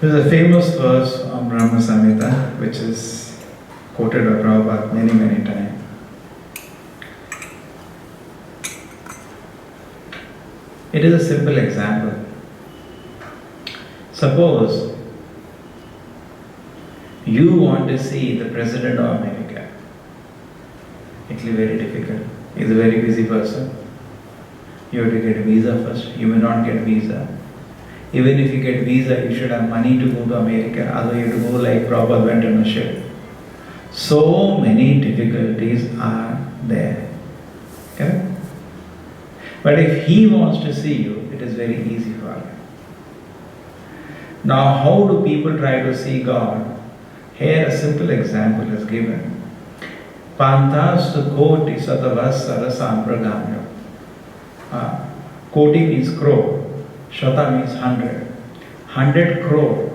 There's a famous verse on Brahma Samhita which is quoted by Prabhupada many, many times. It is a simple example. Suppose you want to see the President of America. It will be very difficult. He's a very busy person. You have to get a visa first. You may not get visa. Even if you get visa, you should have money to go to America. Otherwise you have to go like Prabhupada went on a ship. So many difficulties are there. Correct? But if he wants to see you, it is very easy for him. Now how do people try to see God? Here a simple example is given. Pantastu koti satavassara sampragamya. Koti means crore. Shata means 100. 100 crore.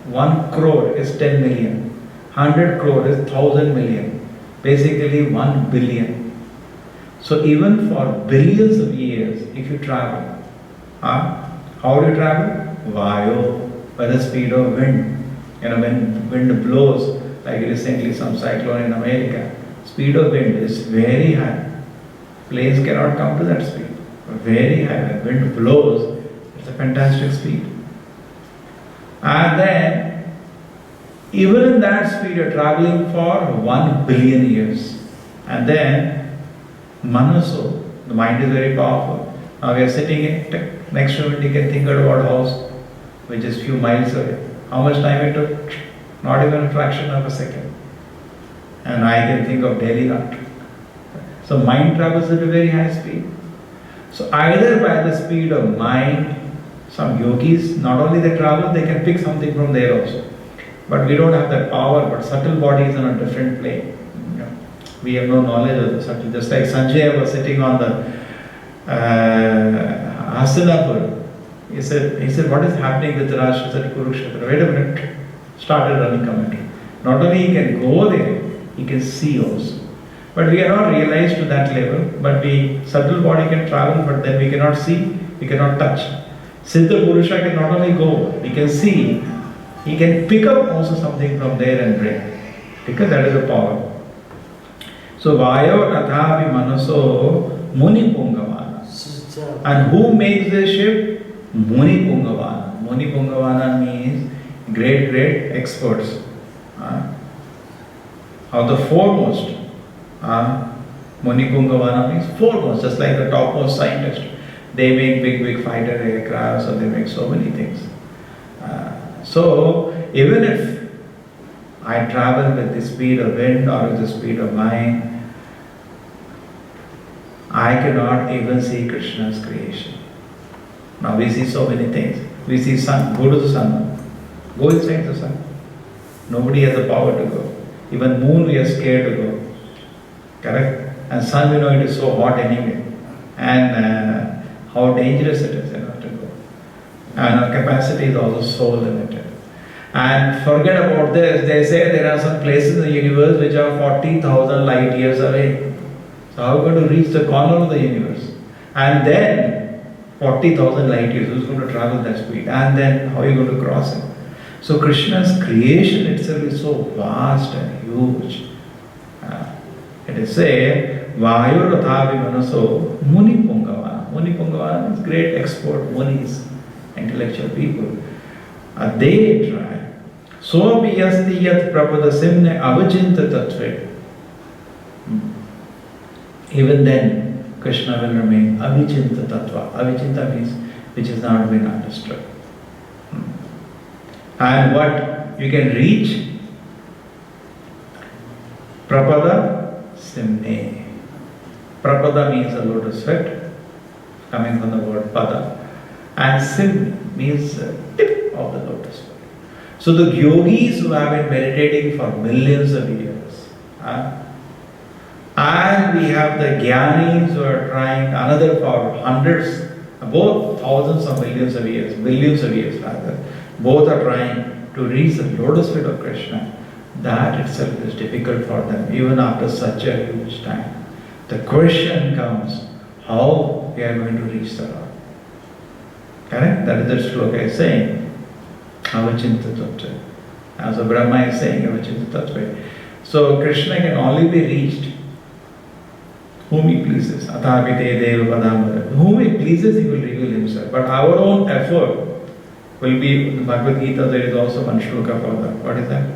1 crore is 10 million. 100 crore is 1000 million. Basically 1 billion. So even for billions of years, if you travel, how do you travel? Vayo, by the speed of wind. When wind blows, like recently some cyclone in America, speed of wind is very high. Planes cannot come to that speed. Very high. When wind blows, it's a fantastic speed. And then, even in that speed, you're traveling for 1 billion years. And then, Manaso, the mind is very powerful. Now we are sitting in, next moment you can think about a house which is few miles away. How much time it took? Not even a fraction of a second. And I can think of Delhi not. So mind travels at a very high speed. So either by the speed of mind, some yogis, not only they travel, they can pick something from there also. But we don't have that power, but subtle body is on a different plane. We have no knowledge of the subtle. Just like Sanjay was sitting on the Hastinapur. He said, what is happening with Raj? He said, Kurukshetra. Wait a minute. Started running commentary. Not only he can go there, he can see also. But we are not realized to that level. But the subtle body can travel, but then we cannot see, we cannot touch. Siddha Purusha can not only go, he can see, he can pick up also something from there and bring. Because that is the power. So Vayo Tathavi Manaso Muni Pungavana. And who makes this ship? Muni Pungavana. Muni Pungavana means great experts. Of the foremost. Muni Pungavana means foremost, just like the topmost scientist. They make big fighter aircrafts, or they make so many things. So even if I travel with the speed of wind or with the speed of mind, I cannot even see Krishna's creation. Now we see so many things. We see sun, go to the sun. Go inside the sun. Nobody has the power to go. Even moon we are scared to go. Correct? And sun, we know it is so hot anyway. And how dangerous it is to go. And our capacity is also so limited. And forget about this, they say there are some places in the universe which are 40,000 light years away. So how are we going to reach the corner of the universe? And then 40,000 light years, who's going to travel that speed? And then how are you going to cross it? So Krishna's creation itself is so vast and huge. It is said, Vayu Rathavi Manaso Muni Pungavana. Muni Pungavana is great expert munis, intellectual people. They try. So piyasti yat prapada simne avachinta tattve. Even then, Krishna will remain avichinta tattva. Avichinta means which has not been understood. And what you can reach? Prapada simne. Prapada means a lotus feet, coming from the word pada. And sim means tip of the lotus feet. So the yogis who have been meditating for millions of years, and we have the jñānīs who are trying another for hundreds, both thousands of millions of years rather, both are trying to reach the lotus feet of Krishna. That itself is difficult for them, even after such a huge time. The question comes, how we are going to reach the Lord? Correct? That is the shloka is saying. Avachinta tattva. So Brahma is saying avachinta tattva. So Krishna can only be reached whom he pleases. Atapite deva padamara. Whom he pleases, he will reveal himself. But our own effort will be, in Bhagavad Gita, there is also one shloka for that. What is that?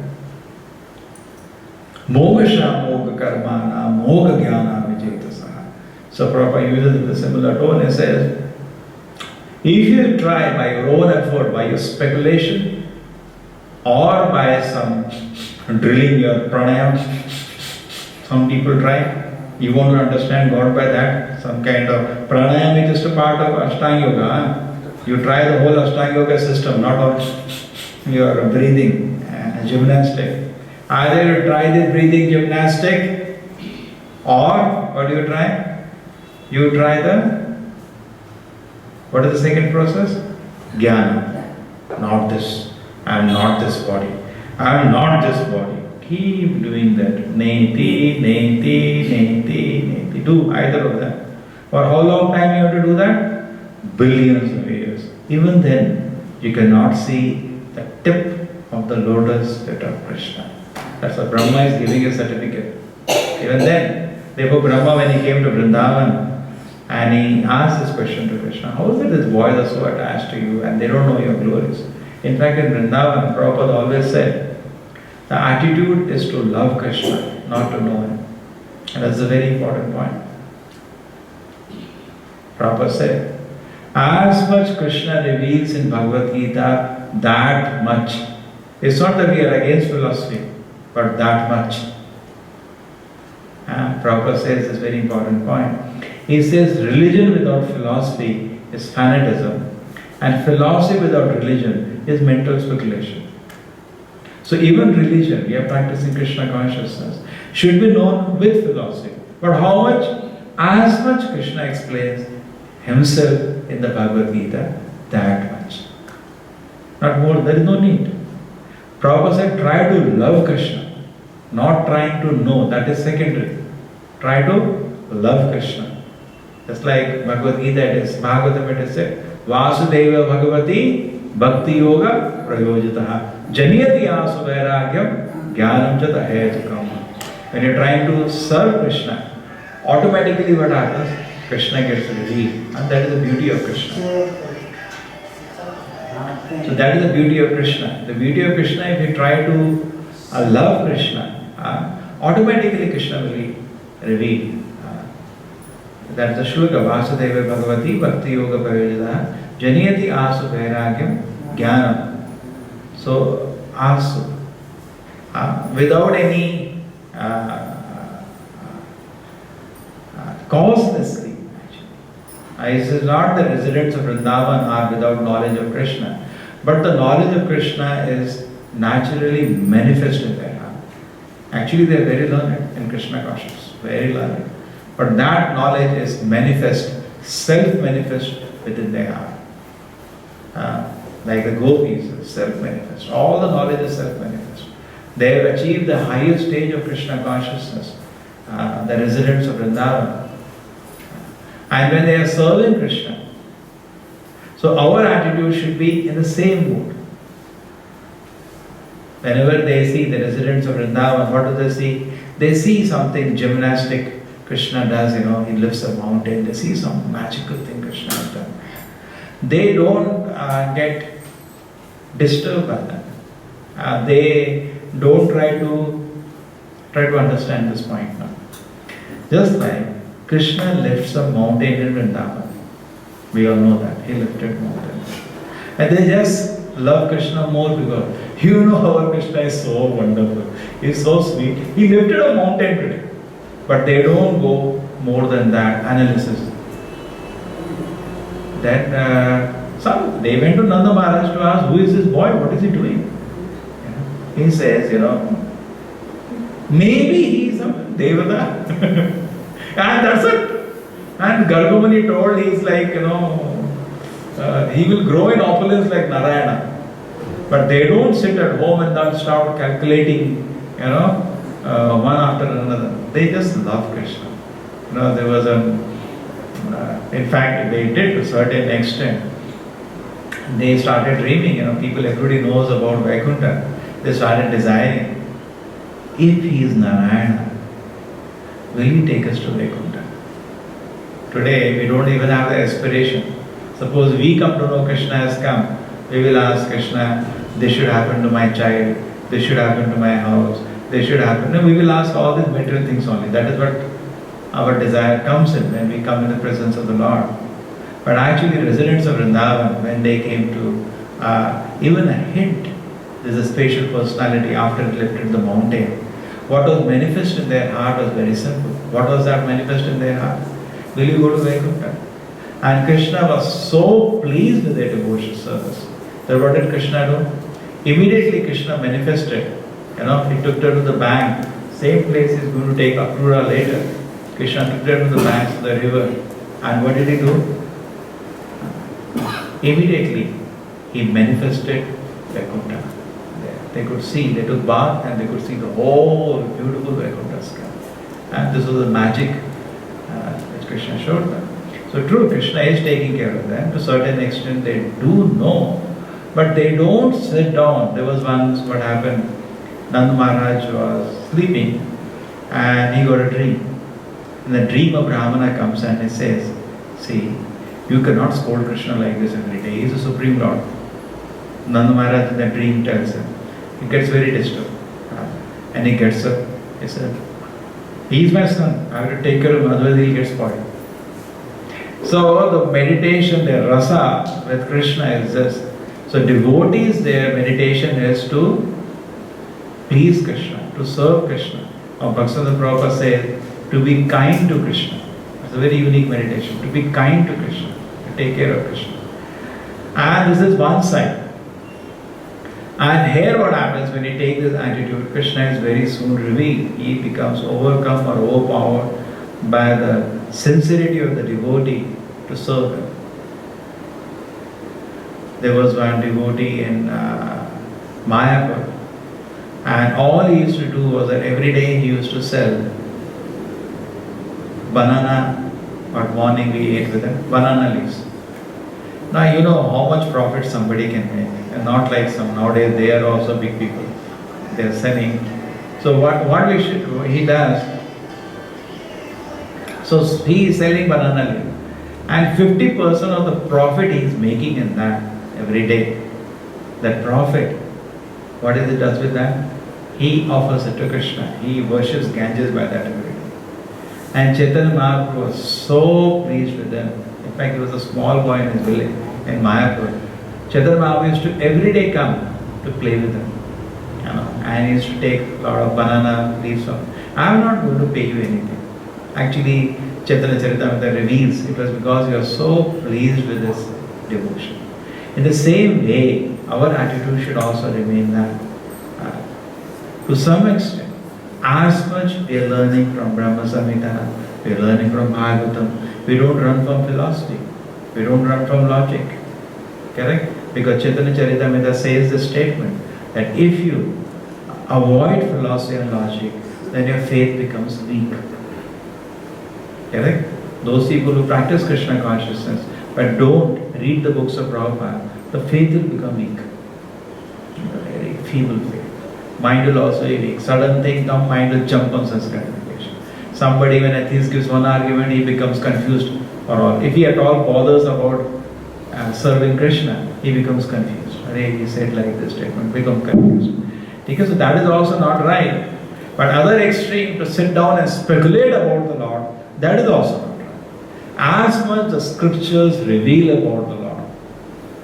Mogasha moga karmana moga jnana vijetasaha. So Prabhupada uses the similar tone. He says, if you try by your own effort, by your speculation, or by some drilling your pranayama, some people try, you want to understand God by that, some kind of pranayama is just a part of Ashtanga Yoga. You try the whole Ashtanga Yoga system, not on your breathing gymnastic. Either you try the breathing gymnastic, or what do you try? You try what is the second process? Jnana. Not this. I am not this body. I am not this body. Keep doing that. Neti, neti, neti, neti. Do either of them. For how long time you have to do that? Billions of years. Even then, you cannot see the tip of the lotus feet of Krishna. That's why Brahma is giving a certificate. Even then, therefore Brahma, when he came to Vrindavan, and he asked this question to Krishna, how is it these boys are so attached to you and they don't know your glories? In fact, in Vrindavan, Prabhupada always said, the attitude is to love Krishna, not to know him. And that's a very important point. Prabhupada said, as much Krishna reveals in Bhagavad Gita, that much. It's not that we are against philosophy, but that much. Prabhupada says this very important point. He says religion without philosophy is fanatism, and philosophy without religion is mental speculation. So even religion, we are practicing Krishna consciousness, should be known with philosophy. But how much? As much Krishna explains himself in the Bhagavad Gita, that much. Not more, there is no need. Prabhupada said, try to love Krishna, not trying to know, that is secondary. Try to love Krishna. Just like Bhagavad Gita it is, Bhagavatam it is said, Vasudeva Bhagavati Bhakti Yoga Prayojitaha Jnani Asu Vairagyam Jnanam Chata Heyajakam. When you are trying to serve Krishna, automatically what happens? Krishna gets revealed. And that is the beauty of Krishna. So that is the beauty of Krishna. The beauty of Krishna, if you try to love Krishna, automatically Krishna will be revealed. That is the shloka, Vasudeva Bhagavati Bhakti Yoga Prayojitaha Janiyati Asu Vairagyam Jnanam. So, Asu. Without any causelessly, actually. This is not the residents of Vrindavan are without knowledge of Krishna, but the knowledge of Krishna is naturally manifest in their heart. Actually, they are very learned in Krishna consciousness, very learned. But that knowledge is manifest, self-manifest within their heart. Like the gopis, self-manifest. All the knowledge is self-manifest. They have achieved the highest stage of Krishna consciousness, the residents of Vrindavan. And when they are serving Krishna, so our attitude should be in the same mood. Whenever they see the residents of Vrindavan, what do they see? They see something gymnastic Krishna does, he lifts a mountain, they see some magical thing Krishna has done. They don't get disturbed by that. They don't try to understand this point now. Just like Krishna lifts a mountain in Vrindavan. We all know that. He lifted mountains. And they just love Krishna more because our Krishna is so wonderful. He is so sweet. He lifted a mountain today. But they don't go more than that analysis. Then they went to Nanda Maharaj to ask, who is this boy? What is he doing? He says, maybe he is a Devata. And that's it. And Gargamuni told he is like, he will grow in opulence like Narayana. But they don't sit at home and then start calculating, one after another. They just love Krishna. There was in fact, they did to a certain extent. They started dreaming, people, everybody knows about Vaikuntha. They started desiring, if he is Narayana, will he take us to Vaikuntha? Today, we don't even have the aspiration. Suppose we come to know Krishna has come, we will ask Krishna, this should happen to my child, this should happen to my house, this should happen. No, we will ask all these material things only. That is what our desire comes in when we come in the presence of the Lord. But actually, residents of Vrindavan, when they came to even a hint, there's a spatial personality after it lifted the mountain. What was manifest in their heart was very simple. What was that manifest in their heart? Will you go to Vaikuntha? And Krishna was so pleased with their devotional service. Then what did Krishna do? Immediately Krishna manifested. He took her to the bank. Same place he's going to take Akrura later. Krishna took her to the banks of the river. And what did he do? Immediately he manifested Vaikuntha. They could see, they took bath and they could see the whole beautiful Vaikuntha sky. And this was the magic which Krishna showed them. So true, Krishna is taking care of them. To a certain extent they do know, but they don't sit down. There was once what happened, Nanda Maharaj was sleeping and he got a dream. In the dream, a Brahmana comes and he says, see, you cannot scold Krishna like this every day. He is the Supreme Lord. Nanda Maharaj in the dream tells him. He gets very disturbed. And he gets up. He said, he is my son. I have to take care of him, otherwise he will get spoiled. So the meditation, the rasa with Krishna is this. So devotees, their meditation is to please Krishna, to serve Krishna. Or Bhakta Prabhupada says, to be kind to Krishna. It's a very unique meditation. To be kind to Krishna, to take care of Krishna. And this is one side. And here what happens when you take this attitude, Krishna is very soon revealed. He becomes overcome or overpowered by the sincerity of the devotee to serve him. There was one devotee in Mayapur, and all he used to do was that every day he used to sell banana. What morning we ate with him? Banana leaves. Now you know how much profit somebody can make, and not like some nowadays they are also big people. They are selling. So what we should do? He does. So he is selling banana leaf, and 50% of the profit he is making in that every day. That profit, what is it does with that? He offers it to Krishna. He worships Ganges by that every day. And Chaitanya Mahaprabhu was so pleased with them. In fact, he was a small boy in his village in Mayapur. Chaitanya Mahaprabhu used to every day come to play with him. And he used to take a lot of banana leaves from him. I am not going to pay you anything. Actually, Chaitanya Charitamrita reveals it was because you are so pleased with this devotion. In the same way, our attitude should also remain that. To some extent, as much we are learning from Brahma Samhita, we are learning from Bhagavatam, we don't run from philosophy, we don't run from logic. Correct? Because Chaitanya Charitamrita says the statement that if you avoid philosophy and logic, then your faith becomes weak. Correct? Those people who practice Krishna consciousness but don't read the books of Prabhupada, the faith will become weak. A very feeble faith. Mind will also be weak. Sudden thing come, mind will jump on sense gratification. Somebody, when a atheist gives one argument, he becomes confused or all. If he at all bothers about serving Krishna, he becomes confused. He said like this statement, become confused. Because that is also not right. But other extreme, to sit down and speculate about the Lord, that is also not right. As much the scriptures reveal about the Lord,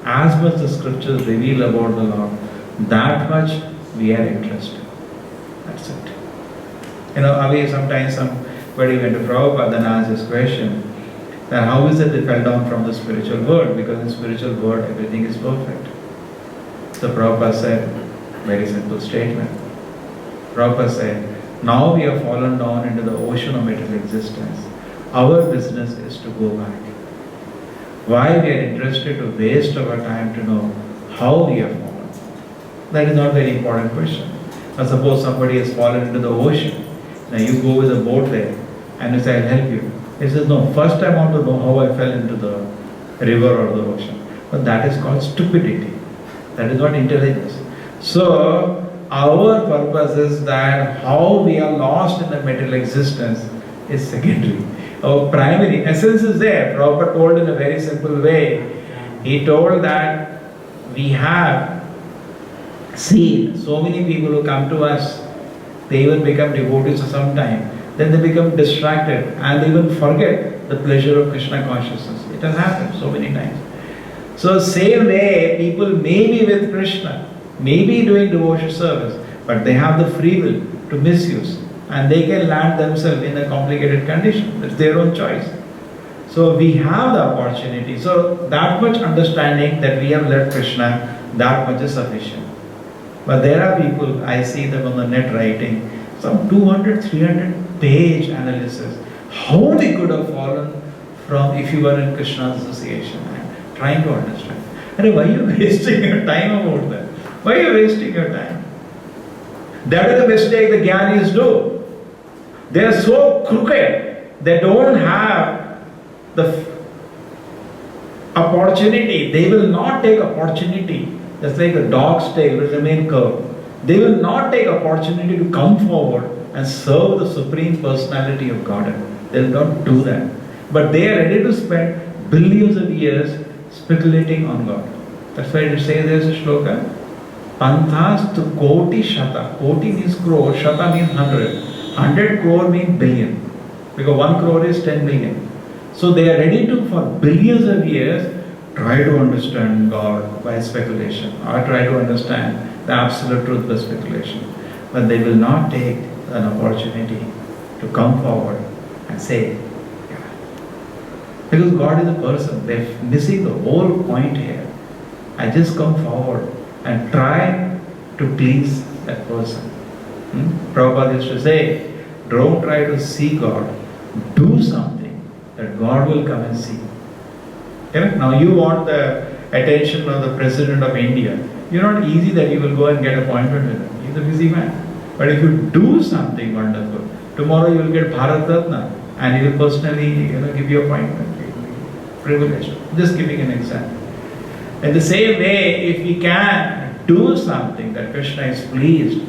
as much the scriptures reveal about the Lord, that much we are interested. That's it. Sometimes somebody went to Prabhupada and asked this question, that how is it they fell down from the spiritual world? Because in the spiritual world everything is perfect. So Prabhupada said, very simple statement. Prabhupada said, now we have fallen down into the ocean of material existence. Our business is to go back. Why we are interested to waste our time to know how we have fallen? That is not a very important question. Now suppose somebody has fallen into the ocean. Now you go with a boat there and you say, I'll help you. He says, no, first I want to know how I fell into the river or the ocean. But that is called stupidity. That is not intelligence. So, our purpose is that how we are lost in the material existence is secondary. Our primary essence is there. Prabhupada told in a very simple way. He told that we have seen so many people who come to us, they even become devotees for some time, then they become distracted and they even forget the pleasure of Krishna consciousness. It has happened so many times. So same way, people may be with Krishna, may be doing devotional service, but they have the free will to misuse and they can land themselves in a complicated condition. It's their own choice. So we have the opportunity. So that much understanding that we have left Krishna, that much is sufficient. But there are people, I see them on the net writing, some 200, 300 page analysis. How they could have fallen from if you were in Krishna's association. I'm trying to understand. And why are you wasting your time about that? Why are you wasting your time? That is the mistake the jñānīs do. They are so crooked, they don't have the opportunity. They will not take opportunity. Just like a dog's tail will remain curved. They will not take opportunity to come forward and serve the Supreme Personality of Godhead. They will not do that. But they are ready to spend billions of years speculating on God. That's why it says there is a shloka. Panthas tu koti shata. Koti means crore, shata means 100. 100 crore means billion. Because 1 crore is 10 million. So they are ready to, for billions of years, try to understand God by speculation, or try to understand the absolute truth by speculation. But they will not take an opportunity to come forward and say, yeah. Because God is a person. They're missing the whole point here. I just come forward and try to please that person. Prabhupada used to say, don't try to see God, do something that God will come and see. Correct? Now you want the attention of the President of India. You're not easy that you will go and get appointment with him. He's a busy man. But if you do something wonderful, tomorrow you will get Bharat Ratna and he will personally give you appointment. Privileged. Just giving an example. In the same way, if we can do something that Krishna is pleased,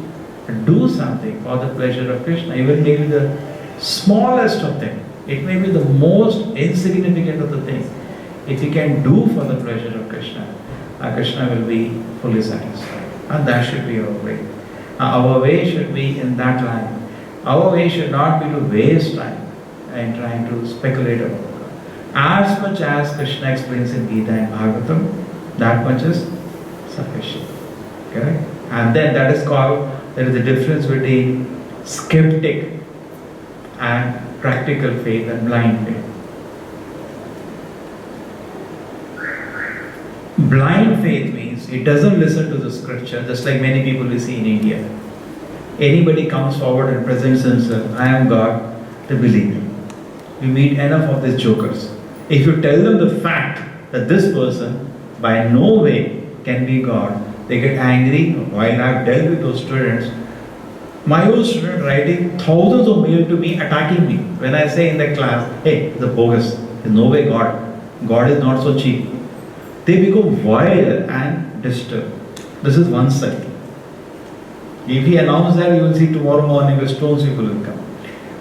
do something for the pleasure of Krishna, even maybe the smallest of them, it may be the most insignificant of the things. If you can do for the pleasure of Krishna, Krishna will be fully satisfied. And that should be our way. Our way should be in that line. Our way should not be to waste time in trying to speculate about God. As much as Krishna explains in Gita and Bhagavatam, that much is sufficient. Correct? And then that is called, there is a difference between skeptic and practical faith and blind faith. Blind faith means it doesn't listen to the scripture, just like many people we see in India. Anybody comes forward and presents himself, I am God, they believe him. We meet enough of these jokers. If you tell them the fact that this person by no way can be God, they get angry. While I have dealt with those students, my own student writing thousands of mails to me, attacking me. When I say in the class, hey, the bogus, there's no way God is not so cheap. They become wild and disturbed. This is one side. If he announces that, you will see tomorrow morning the stones people will come.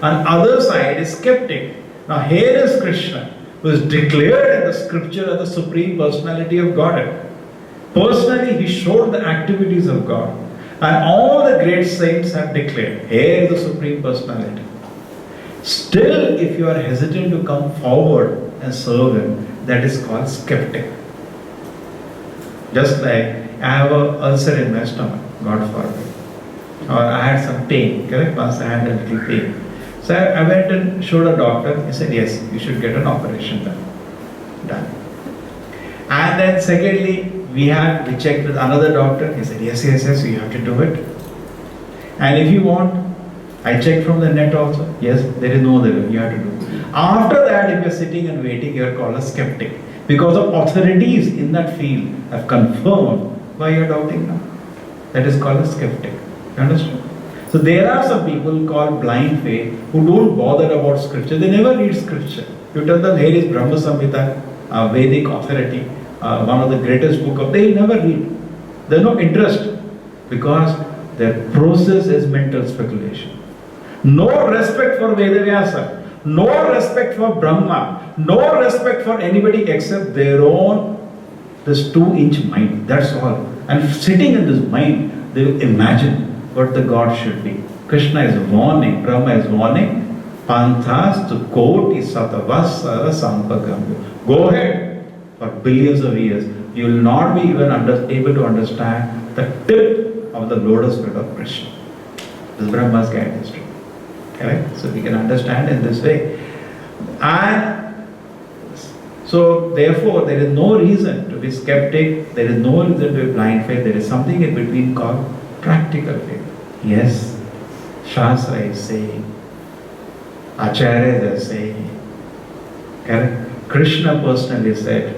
On other side is skeptic. Now here is Krishna, who is declared in the scripture as the Supreme Personality of Godhead. Personally, he showed the activities of God. And all the great saints have declared, here is the Supreme Personality. Still, if you are hesitant to come forward and serve him, that is called skeptic. Just like I have an ulcer in my stomach, God forbid. Or I had some pain, correct? Once I had a little pain. So I went and showed a doctor. He said, yes, you should get an operation done. And then secondly, we checked with another doctor. He said, yes, you have to do it. And if you want, I checked from the net also. Yes, there is no other way. You have to do it. After that, if you are sitting and waiting, you are called a skeptic. Because of authorities in that field have confirmed why you are doubting now. That is called a skeptic. You understand? So there are some people called blind faith who don't bother about scripture. They never read scripture. You tell them, here is Brahma Samhita, a Vedic authority. one of the greatest book of, they never read. There's no interest because their process is mental speculation. No respect for Vedavyasa, no respect for Brahma, no respect for anybody except their own, this 2-inch mind. That's all. And sitting in this mind, they will imagine what the God should be. Krishna is warning, Brahma is warning, Panthas to koti satavasara sampagambyo. Go ahead for billions of years. You will not be even able to understand the tip of the lotus feet of Krishna. This is Brahma's guidance. Correct? So we can understand in this way. And so therefore there is no reason to be skeptic, there is no reason to be blind faith, there is something in between called practical faith. Yes, Shastra is saying, Acharyas are saying, correct? Krishna personally said,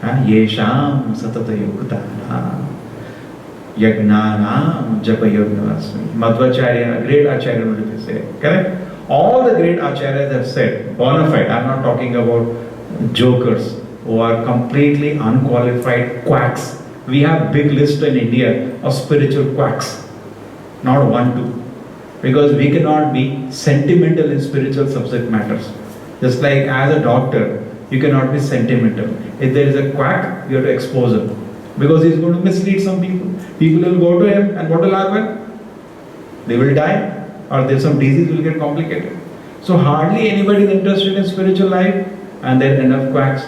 Yesham satata yuktanam yajnānām japa yognavasmi. Madhvacharya, a great Acharya would say, correct? All the great Acharyas have said, bona fide, I am not talking about jokers who are completely unqualified quacks. We have big list in India of spiritual quacks. Not one, two. Because we cannot be sentimental in spiritual subject matters. Just like as a doctor, you cannot be sentimental. If there is a quack, you have to expose him. Because he is going to mislead some people. People will go to him and what will happen? They will die or there's some disease will get complicated. So hardly anybody is interested in spiritual life and there are enough quacks.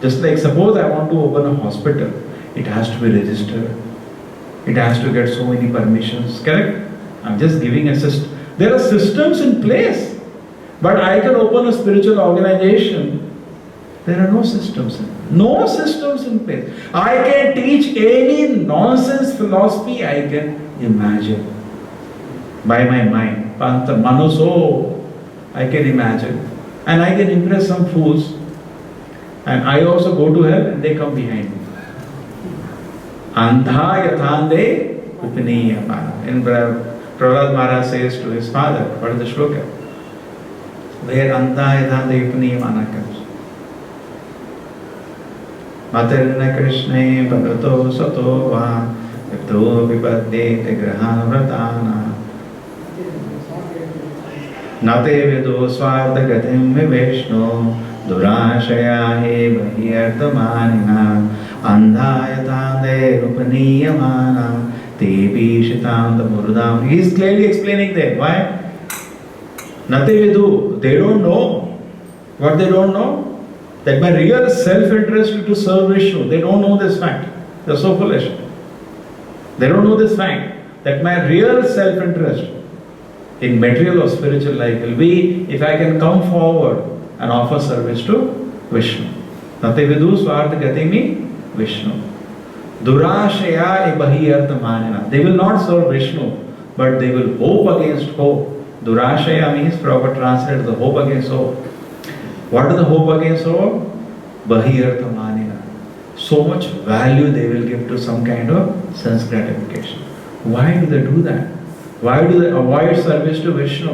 Just like suppose I want to open a hospital, it has to be registered. It has to get so many permissions, correct? I'm just giving a system. There are systems in place. But I can open a spiritual organization. There are no systems in place. I can teach any nonsense philosophy I can imagine. By my mind. Panta manoso. I can imagine. And I can impress some fools. And I also go to hell and they come behind me. Andha yathande upniyama. In Prahlad Maharaj says to his father, what is the shloka? Where andha yathande upniyama comes. Materna Krishna bhagato sato va yabdo vipaddete grahana vratana nate vedo swartha gatim viveshno durashaya he bahiyartamanina andhayatande rupaniyamana tepi shitanta murdam. He is clearly explaining there. Why? Nate vedo. They don't know. What they don't know? That my real self-interest is to serve Vishnu. They don't know this fact. They are so foolish. They don't know this fact. That my real self-interest in material or spiritual life will be if I can come forward and offer service to Vishnu. Nate vidu swartha gatimi Vishnu. Durashaya bahiyartamanina. They will not serve Vishnu, but they will hope against hope. Durashaya means proper translated the hope against hope. What is the hope against hope? Bahiyartamanina. So much value they will give to some kind of sense gratification. Why do they do that? Why do they avoid service to Vishnu?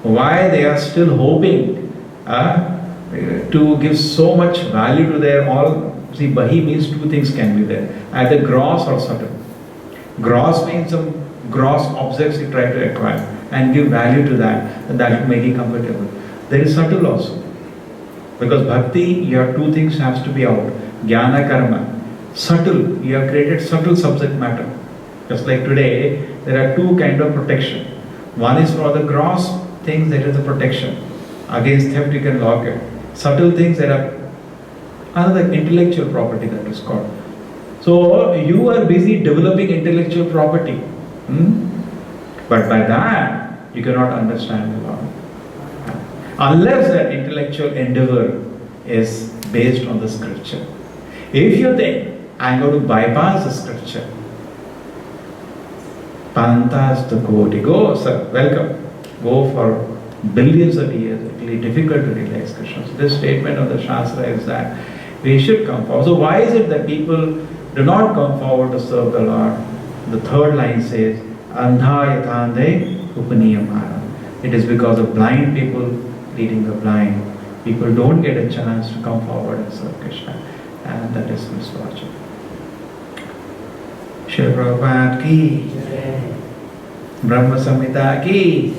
Why they are still hoping to give so much value to their all? See, Bahi means two things can be there. Either gross or subtle. Gross means some gross objects you try to acquire and give value to that, and that will make you comfortable. There is subtle also. Because bhakti, your two things has to be out. Jnana karma. Subtle, you have created subtle subject matter. Just like today, there are two kinds of protection. One is for the gross things, there is a protection. Against theft you can lock it. Subtle things, there are another intellectual property that is called. So you are busy developing intellectual property. But by that, you cannot understand the Lord. Unless that intellectual endeavor is based on the scripture. If you think, I am going to bypass the scripture, Pantas to koti, go, sir, welcome. Go for billions of years. It will be difficult to realize Krishna. So this statement of the Shastra is that we should come forward. So why is it that people do not come forward to serve the Lord? The third line says, Andha yathande upaniyamana. It is because of blind people leading the blind. People don't get a chance to come forward and serve Krishna. and that is Nishtha. Shri Prabhupada ki, Brahma Samhita ki.